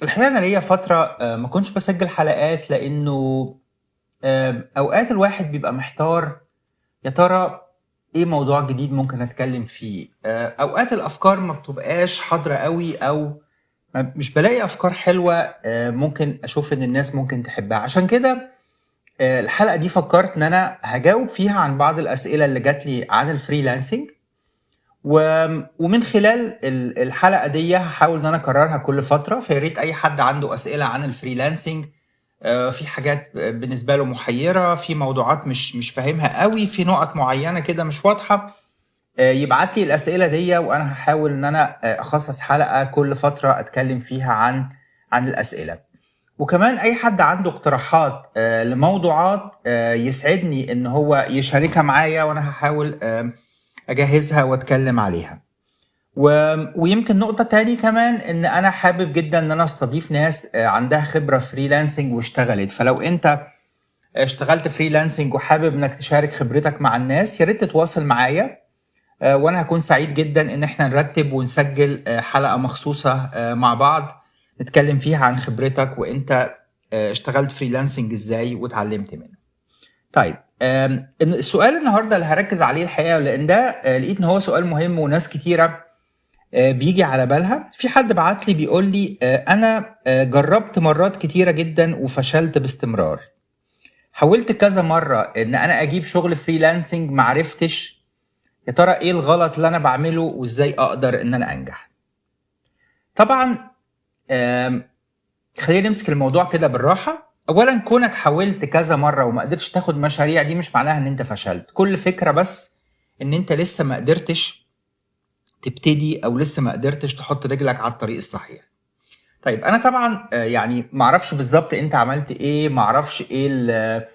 الحقيقة أنا ليا فترة ما كنتش بسجل حلقات لأنه أوقات الواحد بيبقى محتار. يا ترى إيه موضوع جديد ممكن أتكلم فيه؟ أوقات الأفكار ما بتبقاش حاضرة قوي، أو مش بلاقي أفكار حلوة ممكن أشوف إن الناس ممكن تحبها. عشان كده الحلقة دي فكرت إن أنا هجاوب فيها عن بعض الأسئلة اللي جات لي عن الفريلانسنج، ومن خلال الحلقة دي هحاول إن أنا أكررها كل فترة. فياريت أي حد عنده أسئلة عن الفريلانسنج، في حاجات بالنسبة له محيرة، في موضوعات مش فاهمها قوي، في نقط معينة كده مش واضحة، يبعت لي الأسئلة دي وأنا هحاول إن أنا أخصص حلقة كل فترة أتكلم فيها عن الأسئلة. وكمان أي حد عنده اقتراحات لموضوعات يسعدني إن هو يشاركها معايا، وأنا هحاول أجهزها وأتكلم عليها. ويمكن نقطة تاني كمان ان انا حابب جدا ان انا استضيف ناس عندها خبرة فريلانسنج واشتغلت. فلو انت اشتغلت فريلانسنج وحابب انك تشارك خبرتك مع الناس، يا ريت تتواصل معايا، وانا هكون سعيد جدا ان احنا نرتب ونسجل حلقة مخصوصة مع بعض نتكلم فيها عن خبرتك وانت اشتغلت فريلانسنج ازاي واتعلمت منه. طيب، السؤال النهاردة اللي هركز عليه الحقيقة، لان ده لقيت ان هو سؤال مهم وناس كتيرة بيجي على بالها. في حد بعت لي بيقول لي انا جربت مرات كتيرة جدا وفشلت باستمرار. حاولت كذا مرة ان انا اجيب شغل فريلانسنج معرفتش. يا ترى ايه الغلط اللي انا بعمله وازاي اقدر ان انا انجح؟ طبعا خلينا نمسك الموضوع كده بالراحة. اولا، كونك حاولت كذا مرة وما قدرتش تاخد مشاريع، دي مش معناها ان انت فشلت. كل فكرة بس ان انت لسه ما قدرتش تبتدي او لسه ما قدرتش تحط رجلك على الطريق الصحيح. طيب، انا طبعا يعني ما اعرفش بالظبط انت عملت ايه، ما اعرفش ايه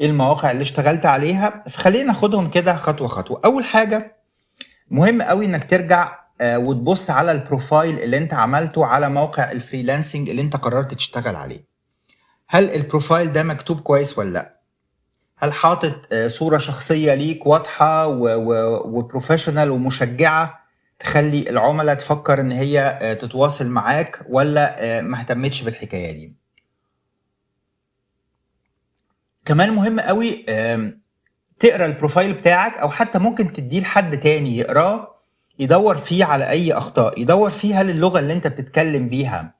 المواقع اللي اشتغلت عليها، فخلينا ناخدهم كده خطوه خطوه. اول حاجه مهم قوي انك ترجع وتبص على البروفايل اللي انت عملته على موقع الفريلانسنج اللي انت قررت تشتغل عليه. هل البروفايل ده مكتوب كويس ولا لا؟ هل حاطط صوره شخصيه ليك واضحه وبروفيشنال ومشجعه تخلي العملاء تفكر ان هي تتواصل معاك، ولا ما اهتمتش بالحكايه دي؟ كمان مهم قوي تقرا البروفايل بتاعك، او حتى ممكن تديه لحد تاني يقراه، يدور فيه على اي اخطاء، يدور فيه هل اللغه اللي انت بتتكلم بيها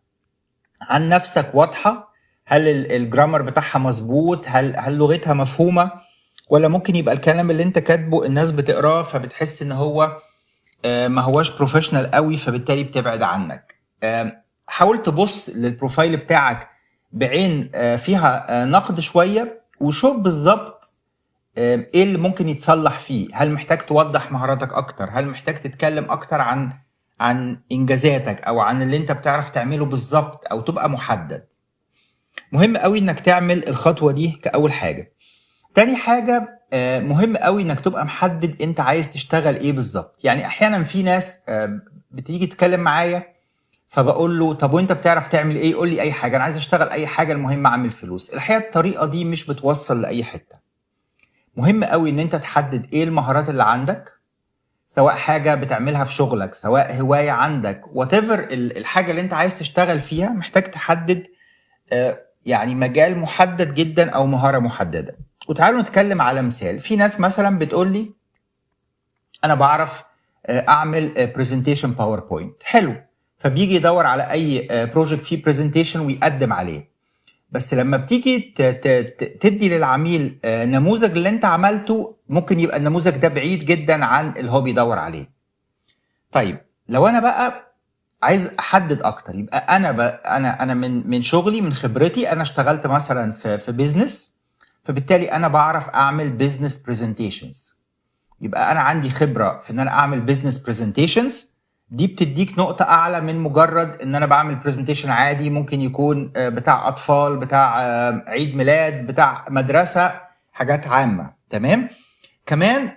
عن نفسك واضحه، هل الجرامر بتاعها مظبوط، هل لغتها مفهومه، ولا ممكن يبقى الكلام اللي انت كاتبه الناس بتقراه فبتحس ان هو ما هواش بروفيشنال قوي، فبالتالي بتبعد عنك. حاول تبص للبروفايل بتاعك بعين فيها نقد شوية، وشوف بالظبط ايه اللي ممكن يتصلح فيه. هل محتاج توضح مهاراتك اكتر؟ هل محتاج تتكلم اكتر عن انجازاتك او عن اللي انت بتعرف تعمله بالظبط، او تبقى محدد. مهم قوي انك تعمل الخطوة دي كأول حاجة. تاني حاجة مهم قوي انك تبقى محدد انت عايز تشتغل ايه بالظبط. يعني احيانا في ناس بتيجي تتكلم معايا، فبقول له طب وانت بتعرف تعمل ايه؟ قول لي اي حاجة، انا عايز اشتغل اي حاجة، المهم اعمل فلوس. الحقيقة الطريقة دي مش بتوصل لاي حتة. مهم قوي ان انت تحدد ايه المهارات اللي عندك، سواء حاجة بتعملها في شغلك، سواء هواية عندك، whatever الحاجة اللي انت عايز تشتغل فيها. محتاج تحدد يعني مجال محدد جدا او مهارة محددة. وتعالوا نتكلم على مثال. في ناس مثلا بتقول لي انا بعرف اعمل برزنتيشن باوربوينت. حلو، فبيجي يدور على اي بروجكت فيه برزنتيشن ويقدم عليه. بس لما بتيجي تدي للعميل نموذج اللي انت عملته، ممكن يبقى النموذج ده بعيد جدا عن اللي هو بيدور عليه. طيب، لو انا بقى عايز احدد اكتر، يبقى انا من شغلي، من خبرتي، انا اشتغلت مثلا في بيزنس، فبالتالي انا بعرف اعمل بيزنس برزنتيشنز. يبقى انا عندي خبره في ان انا اعمل بيزنس برزنتيشنز. دي بتديك نقطه اعلى من مجرد ان انا بعمل برزنتيشن عادي، ممكن يكون بتاع اطفال، بتاع عيد ميلاد، بتاع مدرسه، حاجات عامه. تمام. كمان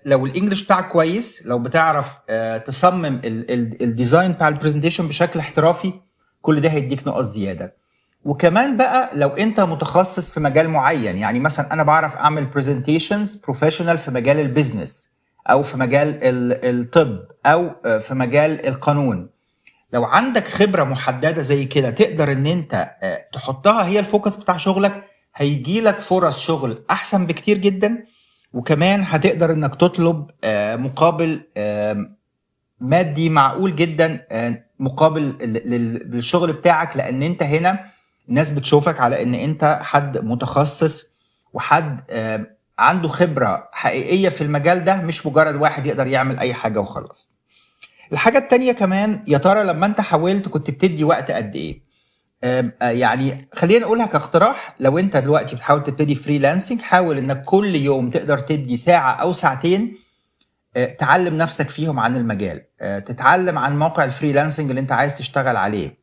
لو الانجليش بتاعك كويس، لو بتعرف تصمم الديزاين بتاع البرزنتيشن بشكل احترافي، كل ده هيديك نقط زياده. وكمان بقى لو انت متخصص في مجال معين، يعني مثلا انا بعرف اعمل برزنتيشنز بروفيشنال في مجال البيزنس، او في مجال الطب، او في مجال القانون، لو عندك خبرة محددة زي كده تقدر ان انت تحطها هي الفوكس بتاع شغلك، هيجيلك فرص شغل احسن بكتير جدا. وكمان هتقدر انك تطلب مقابل مادي معقول جدا مقابل للشغل بتاعك، لان انت هنا الناس بتشوفك على ان انت حد متخصص وحد عنده خبرة حقيقية في المجال ده، مش مجرد واحد يقدر يعمل اي حاجة وخلاص. الحاجة التانية كمان، يا ترى لما انت حاولت كنت بتدي وقت قد ايه؟ يعني خلينا نقولها كاقتراح، لو انت دلوقتي بتحاول تبتدي فريلانسنج، حاول انك كل يوم تقدر تدي ساعة او ساعتين تعلم نفسك فيهم عن المجال، تتعلم عن موقع الفريلانسنج اللي انت عايز تشتغل عليه،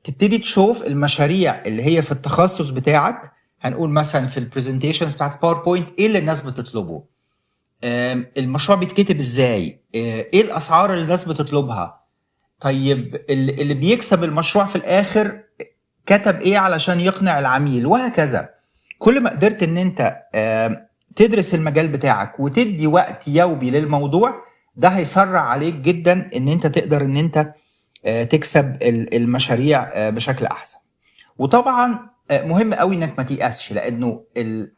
تبتدي تشوف المشاريع اللي هي في التخصص بتاعك. هنقول مثلا في البرزنتيشنز بتاعت باوربوينت ايه اللي الناس بتطلبه، المشروع بيتكتب ازاي، ايه الاسعار اللي الناس بتطلبها، طيب اللي بيكسب المشروع في الاخر كتب ايه علشان يقنع العميل، وهكذا. كل ما قدرت ان انت تدرس المجال بتاعك وتدي وقت يومي للموضوع ده، هيسرع عليك جدا ان انت تقدر ان انت تكسب المشاريع بشكل احسن. وطبعا مهم قوي انك ما تيأسش، لانه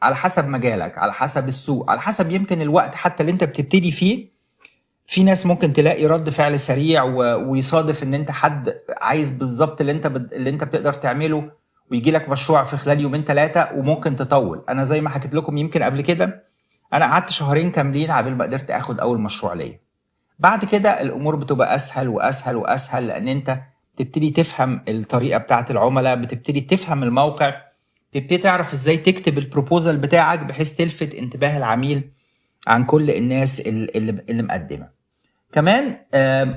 على حسب مجالك، على حسب السوق، على حسب يمكن الوقت حتى اللي انت بتبتدي فيه، في ناس ممكن تلاقي رد فعل سريع ويصادف ان انت حد عايز بالظبط اللي انت بتقدر تعمله، ويجي لك مشروع في خلال يومين 3، وممكن تطول. انا زي ما حكيت لكم يمكن قبل كده، انا قعدت 2 شهرين كاملين قبل ما قدرت اخد اول مشروع ليا. بعد كده الامور بتبقى اسهل واسهل واسهل، لان انت تبتدي تفهم الطريقه بتاعه العملاء، بتبتدي تفهم الموقع، تبتدي تعرف ازاي تكتب البروبوزال بتاعك بحيث تلفت انتباه العميل عن كل الناس اللي مقدمه. كمان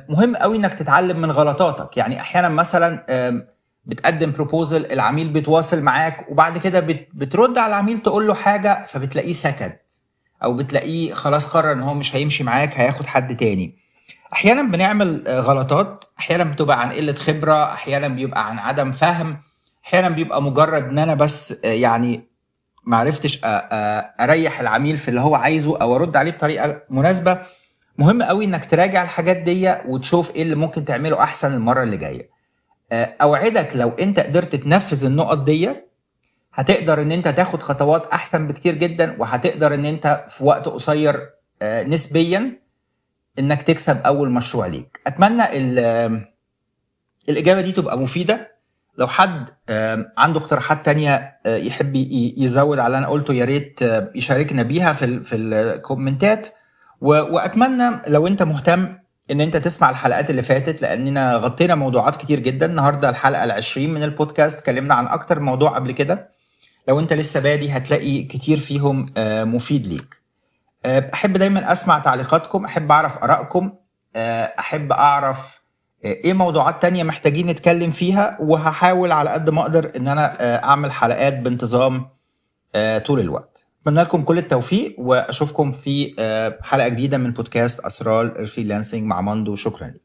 مهم قوي انك تتعلم من غلطاتك. يعني احيانا مثلا بتقدم بروبوزال، العميل بيتواصل معاك وبعد كده بترد على العميل تقول له حاجه، فبتلاقيه سكت، او بتلاقيه خلاص قرر ان هو مش هيمشي معاك، هياخد حد تاني. احيانا بنعمل غلطات، احيانا بتبقى عن قله خبره، احيانا بيبقى عن عدم فهم، احيانا بيبقى مجرد ان انا بس يعني معرفتش اريح العميل في اللي هو عايزه او ارد عليه بطريقه مناسبه. مهم قوي انك تراجع الحاجات دي وتشوف ايه اللي ممكن تعمله احسن المره اللي جايه. اوعدك لو انت قدرت تنفذ النقط دي، هتقدر ان انت تاخد خطوات احسن بكتير جدا، وهتقدر ان انت في وقت قصير نسبيا انك تكسب اول مشروع ليك. اتمنى الاجابه دي تبقى مفيده. لو حد عنده اقتراحات تانية يحب يزود على اللي انا قلته، يا ريت يشاركنا بيها في الكومنتات. واتمنى لو انت مهتم ان انت تسمع الحلقات اللي فاتت، لاننا غطينا موضوعات كتير جدا. النهارده الحلقه ال20 من البودكاست، اتكلمنا عن اكتر موضوع قبل كده. لو انت لسه بادي هتلاقي كتير فيهم مفيد ليك. احب دايما اسمع تعليقاتكم، احب اعرف ارائكم، احب اعرف ايه موضوعات تانية محتاجين نتكلم فيها، وهحاول على قد ما اقدر ان انا اعمل حلقات بانتظام طول الوقت. اتمنى لكم كل التوفيق، واشوفكم في حلقة جديدة من بودكاست اسرار الفريلانسنج مع ماندو. شكرا لكم.